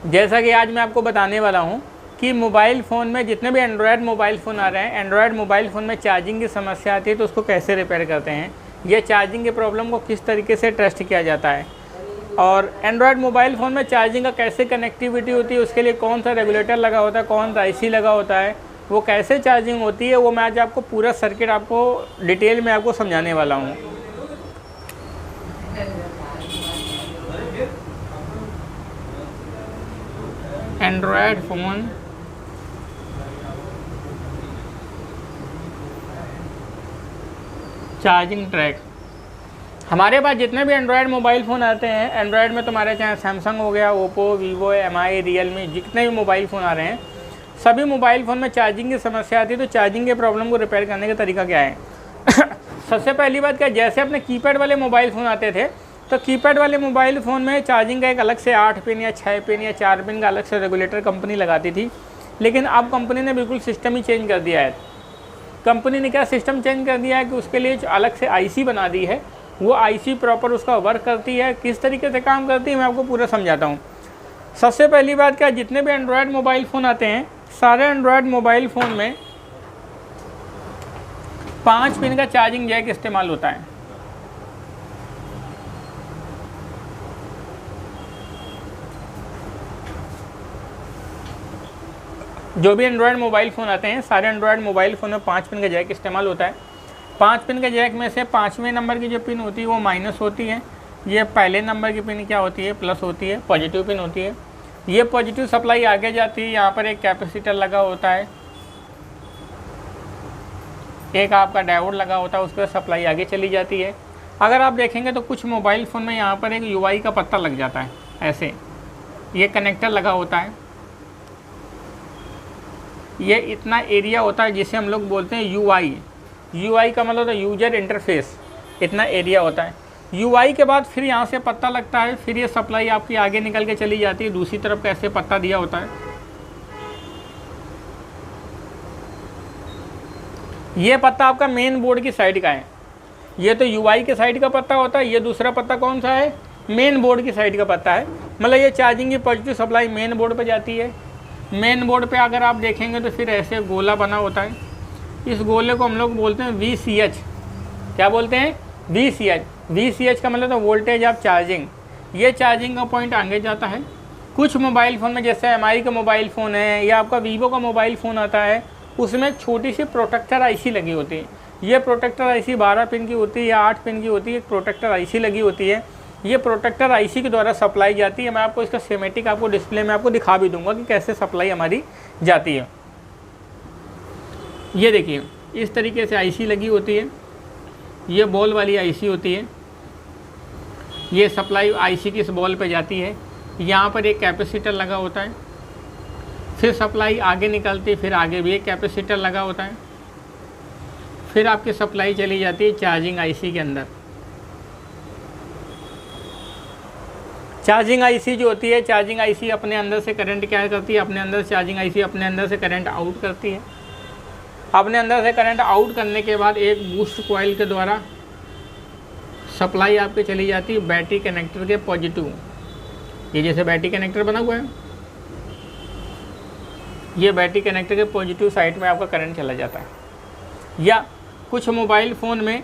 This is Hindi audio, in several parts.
जैसा कि आज मैं आपको बताने वाला हूं कि मोबाइल फ़ोन में जितने भी एंड्रॉयड मोबाइल फ़ोन आ रहे हैं, एंड्रॉयड मोबाइल फ़ोन में चार्जिंग की समस्या आती है तो उसको कैसे रिपेयर करते हैं, ये चार्जिंग के प्रॉब्लम को किस तरीके से टेस्ट किया जाता है, और एंड्रॉयड मोबाइल फ़ोन में चार्जिंग का कैसे कनेक्टिविटी होती है, उसके लिए कौन सा रेगुलेटर लगा होता है, कौन सा IC लगा होता है, वो कैसे चार्जिंग होती है, वो मैं आज आपको पूरा सर्किट आपको डिटेल में आपको समझाने वाला हूँ। Android phone charging track. हमारे पास जितने भी एंड्रॉयड मोबाइल फ़ोन आते हैं, एंड्रॉयड में तुम्हारे चाहे सैमसंग हो गया, ओप्पो, वीवो, MI, रियलमी, जितने भी मोबाइल फ़ोन आ रहे हैं, सभी मोबाइल फ़ोन में चार्जिंग की समस्या आती है। तो चार्जिंग के प्रॉब्लम को रिपेयर करने का तरीका क्या है? सबसे पहली बात क्या, जैसे अपने कीपैड वाले मोबाइल फ़ोन आते थे, तो कीपैड वाले मोबाइल फ़ोन में चार्जिंग का एक अलग से 8 पिन या 6 पिन या 4 पिन का अलग से रेगुलेटर कंपनी लगाती थी। लेकिन अब कंपनी ने बिल्कुल सिस्टम ही चेंज कर दिया है। कंपनी ने क्या सिस्टम चेंज कर दिया है कि उसके लिए अलग से IC बना दी है। वो IC प्रॉपर उसका वर्क करती है, किस तरीके से काम करती है मैं आपको पूरा समझाता हूँ। सबसे पहली बात क्या, जितने भी एंड्रॉयड मोबाइल फ़ोन आते हैं, सारे एंड्रॉयड मोबाइल फ़ोन में 5 पिन का चार्जिंग जैक इस्तेमाल होता है। जो भी एंड्रॉयड मोबाइल फ़ोन आते हैं, सारे एंड्रॉयड मोबाइल फ़ोन में 5 पिन का जैक इस्तेमाल होता है। 5 पिन के जैक में से 5वें नंबर की जो पिन होती है वो माइनस होती है। ये पहले नंबर की पिन क्या होती है? प्लस होती है, पॉजिटिव पिन होती है। ये पॉजिटिव सप्लाई आगे जाती है। यहाँ पर एक कैपेसिटर लगा होता है, एक आपका डायोड लगा होता है, उसके बाद सप्लाई आगे चली जाती है। अगर आप देखेंगे तो कुछ मोबाइल फ़ोन में यहाँ पर एक UI का पत्ता लग जाता है, ऐसे ये कनेक्टर लगा होता है। ये इतना एरिया होता है जिसे हम लोग बोलते हैं UI का मतलब यूजर इंटरफेस, इतना एरिया होता है। UI के बाद फिर यहाँ से पत्ता लगता है, फिर ये सप्लाई आपकी आगे निकल के चली जाती है। दूसरी तरफ कैसे पत्ता दिया होता है, ये पत्ता आपका मेन बोर्ड की साइड का है। ये तो UI के साइड का पत्ता होता है, ये दूसरा पत्ता कौन सा है? मेन बोर्ड की साइड का पत्ता है। मतलब ये चार्जिंग की पॉजिटिव सप्लाई मेन बोर्ड पर जाती है। मेन बोर्ड पे अगर आप देखेंगे तो फिर ऐसे गोला बना होता है। इस गोले को हम लोग बोलते हैं VCH। क्या बोलते हैं? VCH का मतलब तो वोल्टेज ऑफ चार्जिंग। ये चार्जिंग का पॉइंट आगे जाता है। कुछ मोबाइल फ़ोन में, जैसे MI का मोबाइल फ़ोन है या आपका वीवो का मोबाइल फ़ोन आता है, उसमें छोटी सी प्रोटेक्टर IC लगी होती है। ये प्रोटेक्टर IC 12 पिन की होती है या 8 पिन की होती है। एक प्रोटेक्टर IC लगी होती है। ये प्रोटेक्टर IC के द्वारा सप्लाई जाती है। मैं आपको इसका स्कीमेटिक आपको डिस्प्ले में आपको दिखा भी दूंगा कि कैसे सप्लाई हमारी जाती है। ये देखिए, इस तरीके से IC लगी होती है। ये बॉल वाली IC होती है। ये सप्लाई IC की इस बॉल पे जाती है। यहाँ पर एक कैपेसिटर लगा होता है, फिर सप्लाई आगे निकलती है, फिर आगे भी एक कैपेसिटर लगा होता है, फिर आपकी सप्लाई चली जाती है चार्जिंग IC के अंदर। चार्जिंग IC जो होती है, चार्जिंग IC अपने अंदर से करंट क्या करती है? अपने अंदर चार्जिंग IC अपने अंदर से करंट आउट करती है। अपने अंदर से करंट आउट करने के बाद एक बूस्ट कॉइल के द्वारा सप्लाई आपके चली जाती है बैटरी कनेक्टर के पॉजिटिव। ये जैसे बैटरी कनेक्टर बना हुआ है, ये बैटरी कनेक्टर के पॉजिटिव साइड में आपका करंट चला जाता है। या कुछ मोबाइल फ़ोन में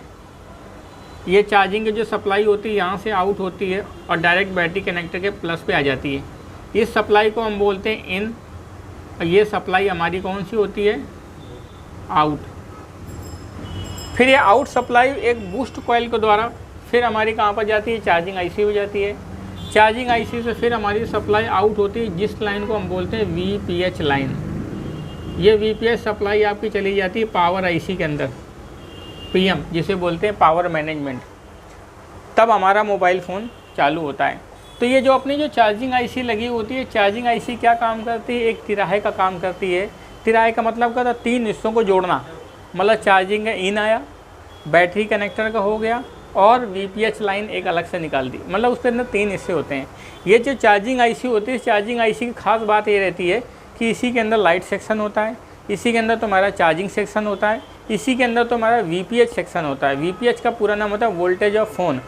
ये चार्जिंग की जो सप्लाई होती है यहाँ से आउट होती है और डायरेक्ट बैटरी कनेक्टर के प्लस पे आ जाती है। इस सप्लाई को हम बोलते हैं इन, और ये सप्लाई हमारी कौन सी होती है? आउट। फिर ये आउट सप्लाई एक बूस्ट कॉइल के द्वारा फिर हमारी कहाँ पर जाती है? चार्जिंग IC हो जाती है। चार्जिंग IC से फिर हमारी सप्लाई आउट होती है, जिस लाइन को हम बोलते हैं VPH लाइन। ये VPH सप्लाई आपकी चली जाती है पावर IC के अंदर, PM जिसे बोलते हैं पावर मैनेजमेंट। तब हमारा मोबाइल फ़ोन चालू होता है। तो ये जो अपनी जो चार्जिंग IC लगी होती है, चार्जिंग IC क्या काम करती है? एक तिराहे का काम करती है। तिराहे का मतलब क्या था? 3 हिस्सों को जोड़ना। मतलब चार्जिंग का इन आया, बैटरी कनेक्टर का हो गया और VPH लाइन एक अलग से निकाल दी। मतलब उसके अंदर 3 हिस्से होते हैं। ये जो चार्जिंग IC होती है, चार्जिंग IC की खास बात ये रहती है कि इसी के अंदर लाइट सेक्शन होता है, इसी के अंदर तुम्हारा चार्जिंग सेक्शन होता है, इसी के अंदर तुम्हारा VPH सेक्शन होता है। VPH का पूरा नाम होता है voltage of phone.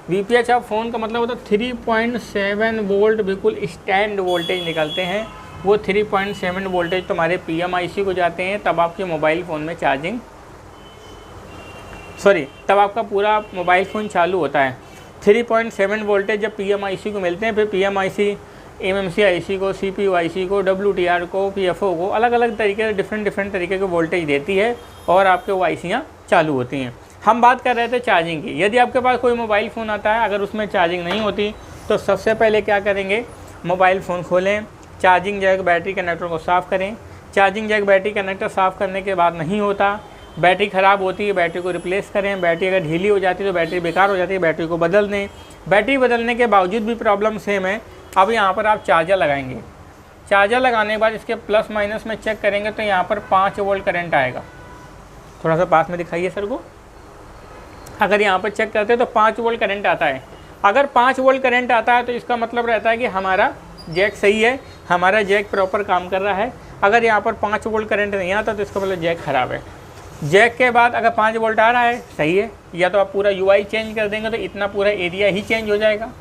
VPH of phone का मतलब होता है 3.7 वोल्ट, बिल्कुल स्टैंड वोल्टेज निकलते हैं। वो 3.7 वोल्टेज तुम्हारे PMIC को जाते हैं, तब आपके मोबाइल फ़ोन में चार्जिंग तब आपका पूरा मोबाइल फ़ोन चालू होता है। 3.7 वोल्टेज जब PMIC को मिलते हैं, फिर PMIC MMC IC को, CPU IC को, WTR को, PFO को अलग अलग तरीके डिफरेंट तरीके के वोल्टेज देती है और आपके वो ICयाँ चालू होती हैं। हम बात कर रहे थे चार्जिंग की। यदि आपके पास कोई मोबाइल फ़ोन आता है, अगर उसमें चार्जिंग नहीं होती, तो सबसे पहले क्या करेंगे, मोबाइल फ़ोन खोलें, चार्जिंग जैक बैटरी कनेक्टर को साफ़ करें। चार्जिंग जैक बैटरी कनेक्टर साफ़ करने के बाद नहीं होता, बैटरी ख़राब होती है, बैटरी को रिप्लेस करें। बैटरी अगर ढीली हो जाती है तो बैटरी बेकार हो जाती है, बैटरी को बदल दें। बैटरी बदलने के बावजूद भी प्रॉब्लम सेम है, अब यहाँ पर आप चार्जर लगाएंगे। चार्जर लगाने के बाद इसके प्लस माइनस में चेक करेंगे तो यहाँ पर 5 वोल्ट करंट आएगा। थोड़ा सा पास में दिखाइए सर को। अगर यहाँ पर चेक करते हैं तो 5 वोल्ट करंट आता है। अगर 5 वोल्ट करंट आता है तो इसका मतलब रहता है कि हमारा जैक सही है, हमारा जैक प्रॉपर काम कर रहा है। अगर यहाँ पर 5 वोल्ट करंट नहीं आता तो इसका मतलब जैक ख़राब है। जैक के बाद अगर 5 वोल्ट आ रहा है, सही है, या तो आप पूरा UI चेंज कर देंगे तो इतना पूरा एरिया ही चेंज हो जाएगा।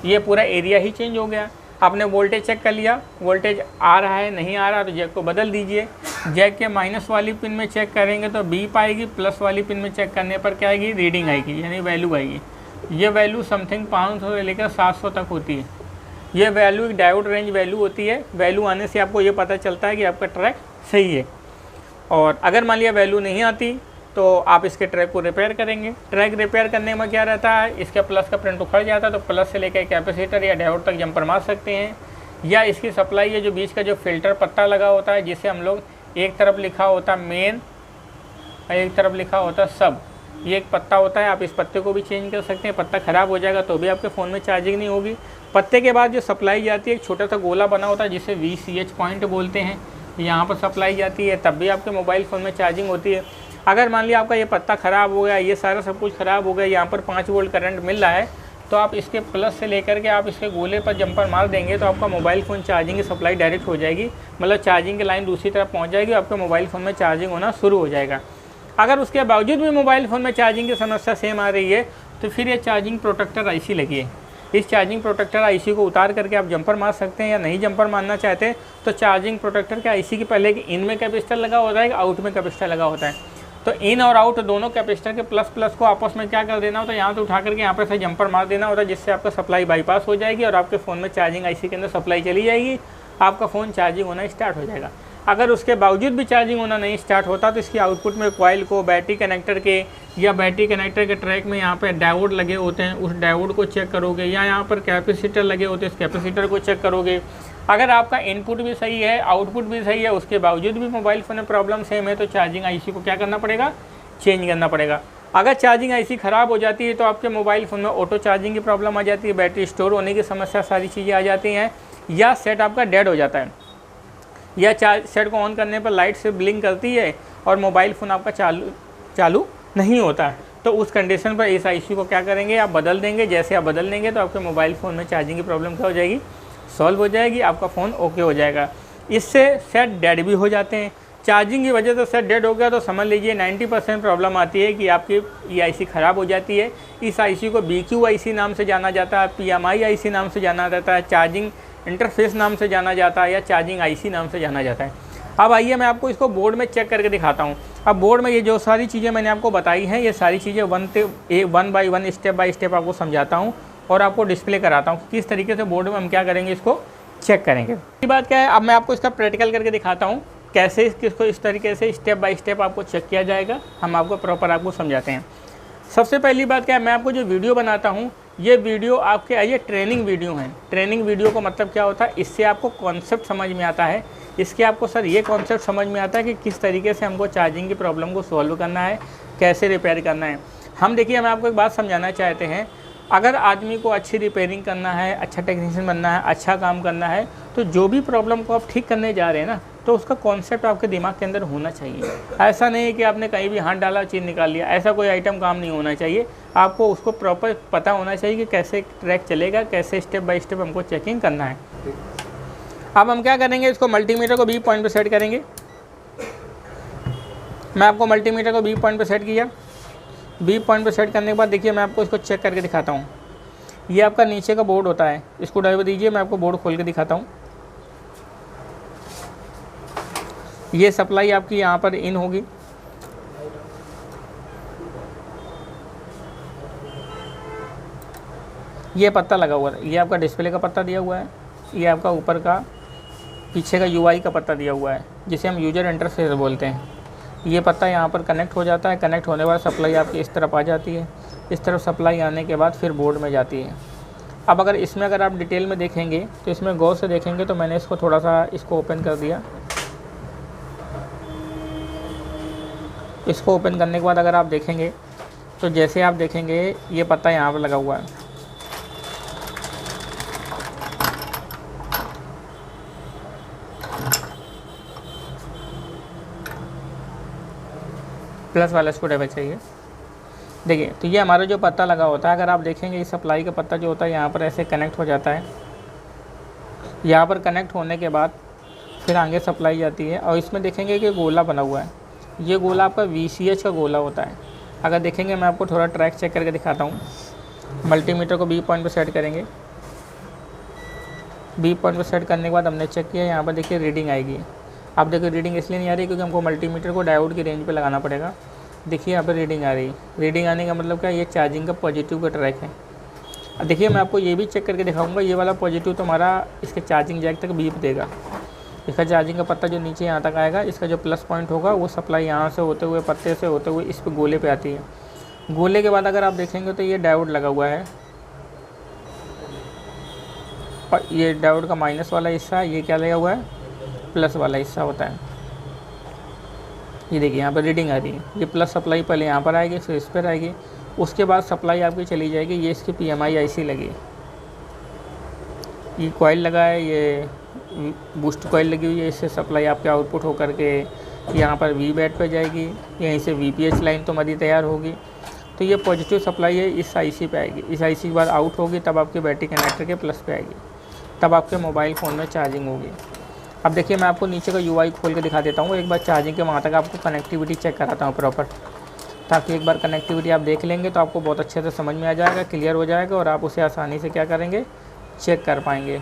ये पूरा एरिया ही चेंज हो गया। आपने वोल्टेज चेक कर लिया, वोल्टेज आ रहा है नहीं आ रहा तो जैक को बदल दीजिए। जैक के माइनस वाली पिन में चेक करेंगे तो बीप आएगी, प्लस वाली पिन में चेक करने पर क्या आएगी, रीडिंग आएगी, यानी वैल्यू आएगी। ये वैल्यू समथिंग 500 से लेकर 700 तक होती है। ये वैल्यू एक डायोड रेंज वैल्यू होती है। वैल्यू आने से आपको ये पता चलता है कि आपका ट्रैक सही है। और अगर मान लिया वैल्यू नहीं आती तो आप इसके ट्रैक को रिपेयर करेंगे। ट्रैक रिपेयर करने में क्या रहता है, इसके प्लस का प्रिंट उखड़ जाता है तो प्लस से लेकर कैपेसिटर या डायोड तक जंपर मार सकते हैं। या इसकी सप्लाई है जो बीच का जो फिल्टर पत्ता लगा होता है, जिसे हम लोग एक तरफ लिखा होता है मेन और एक तरफ लिखा होता है सब, ये एक पत्ता होता है। आप इस पत्ते को भी चेंज कर सकते हैं। पत्ता ख़राब हो जाएगा तो भी आपके फ़ोन में चार्जिंग नहीं होगी। पत्ते के बाद जो सप्लाई जाती है, एक छोटा सा गोला बना होता है जिसे VCH पॉइंट बोलते हैं, यहाँ पर सप्लाई जाती है, तब भी आपके मोबाइल फ़ोन में चार्जिंग होती है। अगर मान लिया आपका ये पत्ता ख़राब हो गया, ये सारा सब कुछ ख़राब हो गया, यहाँ पर 5 वोल्ट करंट मिल रहा है, तो आप इसके प्लस से लेकर के आप इसके गोले पर जंपर मार देंगे तो आपका मोबाइल फ़ोन चार्जिंग की सप्लाई डायरेक्ट हो जाएगी। मतलब चार्जिंग की लाइन दूसरी तरफ पहुँच जाएगी, आपके मोबाइल फ़ोन में चार्जिंग होना शुरू हो जाएगा। अगर उसके बावजूद भी मोबाइल फ़ोन में चार्जिंग की समस्या सेम आ रही है तो फिर ये चार्जिंग प्रोटेक्टर IC लगी है। इस चार्जिंग प्रोटेक्टर IC को उतार करके आप जंपर मार सकते हैं, या नहीं जंपर मारना चाहते तो चार्जिंग प्रोटेक्टर के IC के पहले कि इन में कैपेसिटर लगा होता है, आउट में कैपेसिटर लगा होता है। तो इन और आउट दोनों कैपेसिटर के प्लस प्लस को आपस में क्या कर देना होता है, यहाँ से उठा करके यहाँ पर से जंपर मार देना होता है, जिससे आपका सप्लाई बाईपास हो जाएगी और आपके फ़ोन में चार्जिंग IC के अंदर सप्लाई चली जाएगी, आपका फ़ोन चार्जिंग होना स्टार्ट हो जाएगा। अगर उसके बावजूद भी चार्जिंग होना नहीं स्टार्ट होता तो इसकी आउटपुट में कॉइल को बैटरी कनेक्टर के या बैटरी कनेक्टर के ट्रैक में यहाँ पे डायोड लगे होते हैं, उस डायोड को चेक करोगे, या यहाँ पर कैपेसिटर लगे होते हैं, इस कैपेसिटर को चेक करोगे। अगर आपका इनपुट भी सही है, आउटपुट भी सही है, उसके बावजूद भी मोबाइल फ़ोन में प्रॉब्लम सेम है तो चार्जिंग IC को क्या करना पड़ेगा, चेंज करना पड़ेगा। अगर चार्जिंग IC ख़राब हो जाती है तो आपके मोबाइल फ़ोन में ऑटो चार्जिंग की प्रॉब्लम आ जाती है, बैटरी स्टोर होने की समस्या, सारी चीज़ें आ जाती हैं, या सेट आपका डेड हो जाता है, या सेट को ऑन करने पर लाइट से ब्लिंक करती है और मोबाइल फ़ोन आपका चालू नहीं होता है। तो उस कंडीशन पर इस IC को क्या करेंगे, आप बदल देंगे। जैसे आप बदल देंगे तो आपके मोबाइल फ़ोन में चार्जिंग की प्रॉब्लम क्या हो जाएगी, सॉल्व हो जाएगी, आपका फ़ोन ओके हो जाएगा। इससे सेट डेड भी हो जाते हैं। चार्जिंग की वजह से सेट डेड हो गया तो समझ लीजिए 90% प्रॉब्लम आती है कि आपकी ये IC ख़राब हो जाती है। इस IC को BQ IC नाम से जाना जाता है, PMI IC नाम से जाना जाता है, चार्जिंग इंटरफेस नाम से जाना जाता है, या चार्जिंग IC नाम से जाना जाता है। अब आइए मैं आपको इसको बोर्ड में चेक करके दिखाता हूँ। अब बोर्ड में ये जो सारी चीज़ें मैंने आपको बताई हैं, ये सारी चीज़ें one by one step by step आपको समझाता हूँ और आपको डिस्प्ले कराता हूँ किस तरीके से बोर्ड में हम क्या करेंगे, इसको चेक करेंगे। ये बात क्या है, अब मैं आपको इसका प्रैक्टिकल करके दिखाता हूँ कैसे इसको इस तरीके से स्टेप बाय स्टेप आपको चेक किया जाएगा। हम आपको प्रॉपर आपको समझाते हैं। सबसे पहली बात क्या है, मैं आपको जो वीडियो बनाता हूँ, ये वीडियो आपके ये ट्रेनिंग वीडियो है। ट्रेनिंग वीडियो का मतलब क्या होता है, इससे आपको कॉन्सेप्ट समझ में आता है। इसके आपको सर ये कॉन्सेप्ट समझ में आता है कि किस तरीके से हमको चार्जिंग की प्रॉब्लम को सॉल्व करना है, कैसे रिपेयर करना है। हम देखिए, हम आपको एक बात समझाना चाहते हैं, अगर आदमी को अच्छी रिपेयरिंग करना है, अच्छा टेक्नीशियन बनना है, अच्छा काम करना है, तो जो भी प्रॉब्लम को आप ठीक करने जा रहे हैं ना, तो उसका कॉन्सेप्ट आपके दिमाग के अंदर होना चाहिए। ऐसा नहीं है कि आपने कहीं भी हाथ डाला चीज़ निकाल लिया, ऐसा कोई आइटम काम नहीं होना चाहिए। आपको उसको प्रॉपर पता होना चाहिए कि कैसे ट्रैक चलेगा, कैसे स्टेप बाय स्टेप हमको चेकिंग करना है। अब हम क्या करेंगे, इसको मल्टीमीटर को B पॉइंट पर सेट करेंगे। मैं आपको मल्टीमीटर को B पॉइंट पर सेट किया। बी पॉइंट पर सेट करने के बाद देखिए मैं आपको इसको चेक करके दिखाता हूँ। ये आपका नीचे का बोर्ड होता है, इसको ड्राइवर दीजिए, मैं आपको बोर्ड खोल के दिखाता हूँ। ये सप्लाई आपकी यहाँ पर इन होगी, ये पत्ता लगा हुआ है, ये आपका डिस्प्ले का पत्ता दिया हुआ है, ये आपका ऊपर का पीछे का यूआई का पत्ता दिया हुआ है जिसे हम यूजर इंटरफेस बोलते हैं। ये पत्ता यहाँ पर कनेक्ट हो जाता है, कनेक्ट होने के बाद सप्लाई आपकी इस तरफ आ जाती है, इस तरफ सप्लाई आने के बाद फिर बोर्ड में जाती है। अब अगर इसमें अगर आप डिटेल में देखेंगे तो इसमें गौर से देखेंगे तो मैंने इसको थोड़ा सा इसको ओपन कर दिया। इसको ओपन करने के बाद अगर आप देखेंगे तो जैसे आप देखेंगे ये पत्ता यहाँ पर लगा हुआ है, प्लस वाला स्क्रू ड्राइवर चाहिए। देखिए तो ये हमारा जो पत्ता लगा होता है, अगर आप देखेंगे इस सप्लाई का पत्ता जो होता है यहाँ पर ऐसे कनेक्ट हो जाता है। यहाँ पर कनेक्ट होने के बाद फिर आगे सप्लाई जाती है और इसमें देखेंगे कि गोला बना हुआ है, ये गोला आपका VCH का गोला होता है। अगर देखेंगे मैं आपको थोड़ा ट्रैक चेक करके दिखाता हूँ। मल्टीमीटर को बी पॉइंट पर सेट करेंगे, बी पॉइंट पर सेट करने के बाद हमने चेक किया, यहाँ पर देखिए रीडिंग आएगी। आप देखिए रीडिंग इसलिए नहीं आ रही क्योंकि हमको मल्टीमीटर को डायोड की रेंज पे लगाना पड़ेगा। देखिए यहाँ पर रीडिंग आ रही, रीडिंग आने का मतलब क्या, ये चार्जिंग का पॉजिटिव का ट्रैक है। अब देखिए मैं आपको ये भी चेक करके दिखाऊंगा, ये वाला पॉजिटिव तो हमारा इसके चार्जिंग जैक तक बीप देगा। इसका चार्जिंग का पत्ता जो नीचे यहाँ तक आएगा, इसका जो प्लस पॉइंट होगा वो सप्लाई यहाँ से होते हुए पत्ते से होते हुए इस पर गोले पे आती है। गोले के बाद अगर आप देखेंगे तो ये डायोड लगा हुआ है और ये डायोड का माइनस वाला हिस्सा, ये क्या लगा हुआ है, प्लस वाला हिस्सा होता है। ये देखिए यहाँ पर रीडिंग आ रही है, ये प्लस सप्लाई पहले यहाँ पर आएगी फिर इस पर आएगी, उसके बाद सप्लाई आपकी चली जाएगी। ये इसकी PMI IC लगी, ये कॉइल लगा है, ये बूस्ट कॉइल लगी हुई है, इससे सप्लाई आपके आउटपुट हो करके यहाँ पर VBAT पे जाएगी, यहीं से VPH लाइन तो मदी तैयार होगी। तो ये पॉजिटिव सप्लाई है इस IC पे आएगी, इस IC के बाद आउट होगी, तब आपकी बैटरी कनेक्टर के प्लस पे आएगी, तब आपके मोबाइल फ़ोन में चार्जिंग होगी। अब देखिए मैं आपको नीचे का UI खोल के दिखा देता हूँ, एक बार चार्जिंग के वहाँ तक आपको कनेक्टिविटी चेक कराता हूँ प्रॉपर, ताकि एक बार कनेक्टिविटी आप देख लेंगे तो आपको बहुत अच्छे से समझ में आ जाएगा, क्लियर हो जाएगा और आप उसे आसानी से क्या करेंगे, चेक कर पाएंगे।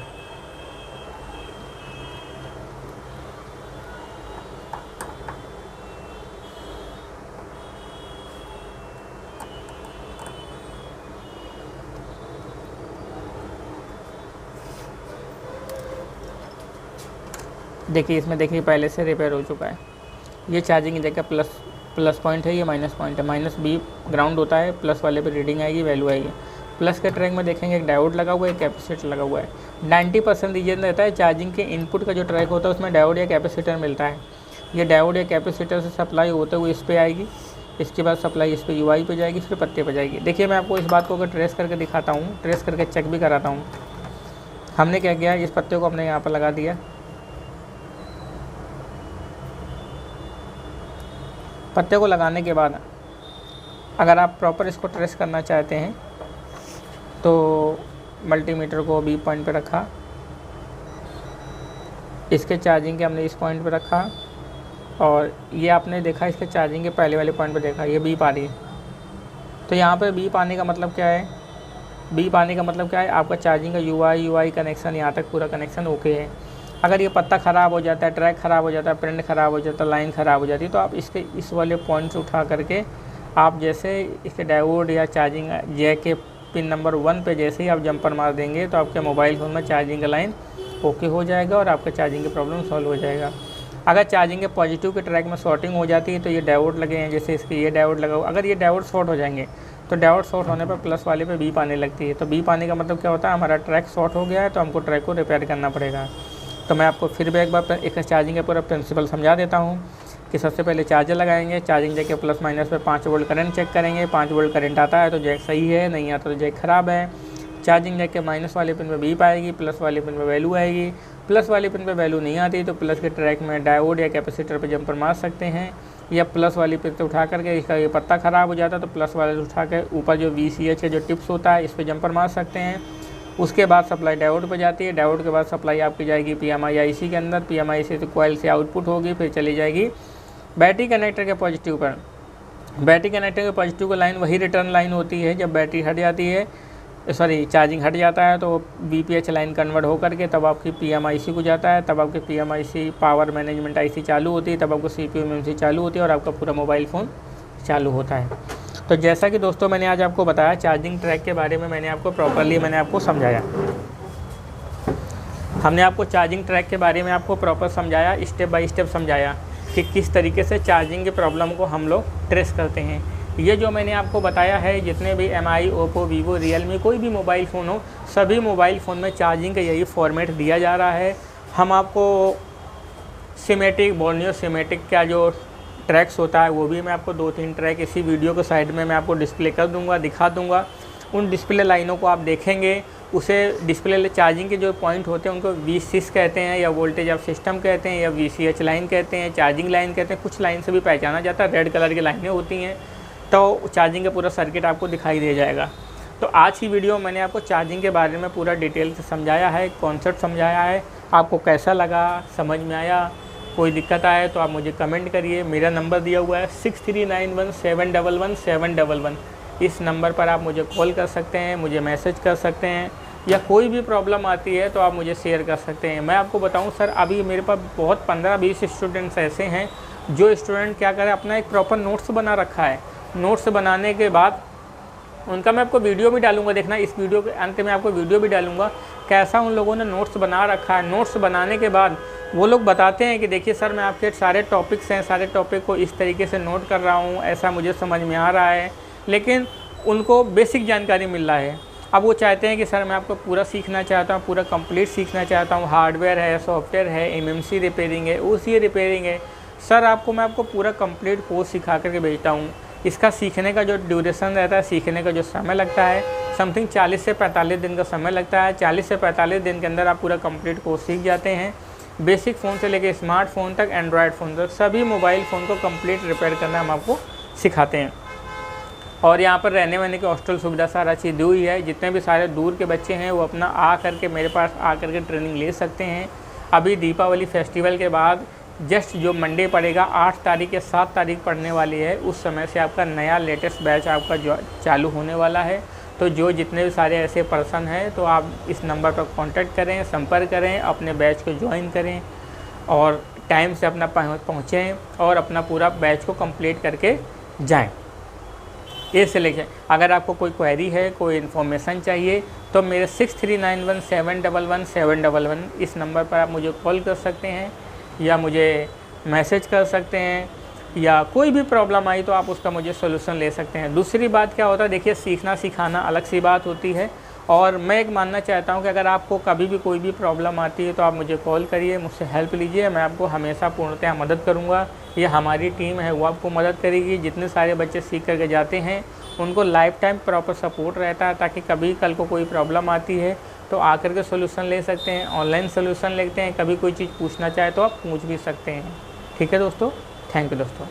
देखिए इसमें देखिए पहले से रिपेयर हो चुका है। ये चार्जिंग जगह प्लस पॉइंट है, ये माइनस पॉइंट है। माइनस बी ग्राउंड होता है, प्लस वाले पे रीडिंग आएगी, वैल्यू आएगी। प्लस के ट्रैक में देखेंगे एक डायोड लगा हुआ है, एक कैपेसिटर लगा हुआ है। 90% रीजन रहता है चार्जिंग के इनपुट का जो ट्रैक होता है उसमें डायोड या कैपेसिटर मिलता है। ये डायोड या कैपेसिटर से सप्लाई होते हुए इस पर आएगी, इसके बाद सप्लाई इस पर UI पे जाएगी, फिर पत्ते पे जाएगी। देखिए मैं आपको इस बात को अगर ट्रेस करके दिखाता हूँ, ट्रेस करके चेक भी कराता हूँ। हमने क्या किया, इस पत्ते को हमने यहाँ पर लगा दिया, पत्ते को लगाने के बाद अगर आप प्रॉपर इसको ट्रेस करना चाहते हैं तो मल्टीमीटर को बी पॉइंट पे रखा, इसके चार्जिंग के हमने इस पॉइंट पे रखा और ये आपने देखा इसके चार्जिंग के पहले वाले पॉइंट पे देखा, ये बीप आ रही है। तो यहाँ पे बीप आने का मतलब क्या है, बीप आने का मतलब क्या है, आपका चार्जिंग का UI कनेक्शन यहाँ तक पूरा कनेक्शन ओके है। अगर ये पत्ता ख़राब हो जाता है, ट्रैक ख़राब हो जाता है, प्रिंट ख़राब हो जाता है, लाइन ख़राब हो जाती है, तो आप इसके इस वाले पॉइंट से उठा करके आप जैसे इसके डायोड या चार्जिंग जैक के पिन नंबर 1 पे जैसे ही आप जंपर मार देंगे तो आपके मोबाइल फ़ोन में चार्जिंग का लाइन ओके हो जाएगा और आपका चार्जिंग की प्रॉब्लम सॉल्व हो जाएगा। अगर चार्जिंग के पॉजिटिव के ट्रैक में शॉर्टिंग हो जाती है तो ये डायोड लगे हैं, जैसे इसके ये डायोड लगा हुआ, अगर ये डायोड शॉर्ट हो जाएंगे तो डायोड शॉर्ट होने पर प्लस वाले पे बीप आने लगती है। तो बीप आने का मतलब क्या होता है, हमारा ट्रैक शॉर्ट हो गया है तो हमको ट्रैक को रिपेयर करना पड़ेगा। तो मैं आपको फिर भी एक बार एक चार्जिंग का पूरा प्रिंसिपल समझा देता हूँ कि सबसे पहले चार्जर लगाएंगे, चार्जिंग जैक के प्लस माइनस पे 5 वोल्ट करंट चेक करेंगे। 5 वोल्ट करंट आता है तो जैक सही है, नहीं आता तो जैक ख़राब है। चार्जिंग जैक के माइनस वाले पिन पे बीप आएगी, प्लस वाले पिन पे वैल्यू आएगी। प्लस वाले पिन पे वैल्यू नहीं आती तो प्लस के ट्रैक में डायोड या कैपेसिटर पे जंपर मार सकते हैं, या प्लस वाली पिन से उठा करके इसका ये पत्ता ख़राब हो जाता है तो प्लस वाले उठा के ऊपर जो VCH है जो टिप्स होता है इस पर जंपर मार सकते हैं। उसके बाद सप्लाई डायोड पर जाती है, डायोड के बाद सप्लाई आपकी जाएगी PMI IC के अंदर, PMI IC से कॉइल से आउटपुट होगी, फिर चली जाएगी बैटरी कनेक्टर के पॉजिटिव पर। बैटरी कनेक्टर के पॉजिटिव का लाइन वही रिटर्न लाइन होती है, जब बैटरी हट जाती है, सॉरी चार्जिंग हट जाता है तो BPH लाइन कन्वर्ट होकर के तब आपकी PMIC को जाता है, तब आपकी PMIC पावर मैनेजमेंट IC चालू होती है, तब आपको CPU MMC चालू होती है और आपका पूरा मोबाइल फ़ोन चालू होता है। तो जैसा कि दोस्तों मैंने आज आपको बताया चार्जिंग ट्रैक के बारे में, मैंने आपको प्रॉपरली समझाया। हमने आपको चार्जिंग ट्रैक के बारे में आपको प्रॉपर समझाया, स्टेप बाय स्टेप समझाया कि किस तरीके से चार्जिंग के प्रॉब्लम को हम लोग ट्रेस करते हैं। ये जो मैंने आपको बताया है, जितने भी MI, ओप्पो, वीवो, रियलमी कोई भी मोबाइल फ़ोन हो, सभी मोबाइल फ़ोन में चार्जिंग का यही फॉर्मेट दिया जा रहा है। हम आपको सिमेटिक, बोर्नियो सिमेटिक का जो ट्रैक्स होता है वो भी मैं आपको 2-3 ट्रैक इसी वीडियो के साइड में मैं आपको डिस्प्ले कर दूंगा, दिखा दूंगा। उन डिस्प्ले लाइनों को आप देखेंगे, उसे डिस्प्ले चार्जिंग के जो पॉइंट होते हैं उनको VSIS कहते हैं या वोल्टेज ऑफ सिस्टम कहते हैं या VCH लाइन कहते हैं, चार्जिंग लाइन कहते हैं। कुछ लाइन से भी पहचाना जाता है, रेड कलर की लाइनें होती हैं, तो चार्जिंग का पूरा सर्किट आपको दिखाई दे जाएगा। तो आज की वीडियो मैंने आपको चार्जिंग के बारे में पूरा डिटेल से समझाया है, कॉन्सेप्ट समझाया है। आपको कैसा लगा, समझ में आया, कोई दिक्कत आए तो आप मुझे कमेंट करिए। मेरा नंबर दिया हुआ है 6391711711। इस नंबर पर आप मुझे कॉल कर सकते हैं, मुझे मैसेज कर सकते हैं, या कोई भी प्रॉब्लम आती है तो आप मुझे शेयर कर सकते हैं। मैं आपको बताऊं सर, अभी मेरे पास बहुत 15-20 स्टूडेंट्स ऐसे हैं जो स्टूडेंट क्या करें, अपना एक प्रॉपर नोट्स बना रखा है। नोट्स बनाने के बाद उनका मैं आपको वीडियो भी डालूंगा, देखना इस वीडियो के अंत में आपको वीडियो भी डालूंगा कैसा उन लोगों ने नोट्स बना रखा है। नोट्स बनाने के बाद वो लोग बताते हैं कि देखिए सर, मैं आपके सारे टॉपिक्स हैं, सारे टॉपिक को इस तरीके से नोट कर रहा हूँ, ऐसा मुझे समझ में आ रहा है, लेकिन उनको बेसिक जानकारी मिल रहा है। अब वो चाहते हैं कि सर मैं आपको पूरा सीखना चाहता हूँ, पूरा कंप्लीट सीखना चाहता हूँ, हार्डवेयर है, सॉफ्टवेयर है, MMC रिपेयरिंग है, OCA रिपेयरिंग है। सर मैं आपको पूरा कंप्लीट कोर्स सिखा करके भेजता हूँ। इसका सीखने का जो ड्यूरेशन रहता है, सीखने का जो समय लगता है, समथिंग 40 से 45 दिन का समय लगता है। 40 से 45 दिन के अंदर आप पूरा कंप्लीट कोर्स सीख जाते हैं। बेसिक फ़ोन से लेकर स्मार्टफोन तक, एंड्रॉयड फ़ोन तक, सभी मोबाइल फ़ोन को कंप्लीट रिपेयर करना हम आपको सिखाते हैं। और यहाँ पर रहने वहने की हॉस्टल सुविधा सारा चीज़ दी हुई है। जितने भी सारे दूर के बच्चे हैं वो अपना आ करके मेरे पास आ करके ट्रेनिंग ले सकते हैं। अभी दीपावली फेस्टिवल के बाद जस्ट जो मंडे पड़ेगा 8 तारीख या 7 तारीख पड़ने वाली है, उस समय से आपका नया लेटेस्ट बैच आपका जो चालू होने वाला है। तो जो जितने भी सारे ऐसे पर्सन हैं तो आप इस नंबर पर कांटेक्ट करें, संपर्क करें, अपने बैच को ज्वाइन करें और टाइम से अपना पहुँचें और अपना पूरा बैच को कंप्लीट करके जाएं। ये से लेके अगर आपको कोई क्वेरी है, कोई इन्फॉर्मेशन चाहिए तो मेरे 6391711711 इस नंबर पर आप मुझे कॉल कर सकते हैं या मुझे मैसेज कर सकते हैं, या कोई भी प्रॉब्लम आई तो आप उसका मुझे सोल्यूशन ले सकते हैं। दूसरी बात क्या होता है, देखिए सीखना सिखाना अलग सी बात होती है, और मैं एक मानना चाहता हूं कि अगर आपको कभी भी कोई भी प्रॉब्लम आती है तो आप मुझे कॉल करिए, मुझसे हेल्प लीजिए, मैं आपको हमेशा पूर्णतः मदद करूंगा। ये हमारी टीम है वो आपको मदद करेगी। जितने सारे बच्चे सीख करके जाते हैं उनको लाइफ टाइम प्रॉपर सपोर्ट रहता है, ताकि कभी कल को कोई प्रॉब्लम आती है तो आकर के सोल्यूशन ले सकते हैं, ऑनलाइन सोल्यूशन लेते हैं। कभी कोई चीज़ पूछना चाहे तो आप पूछ भी सकते हैं। ठीक है दोस्तों, थैंक यू दोस्तों।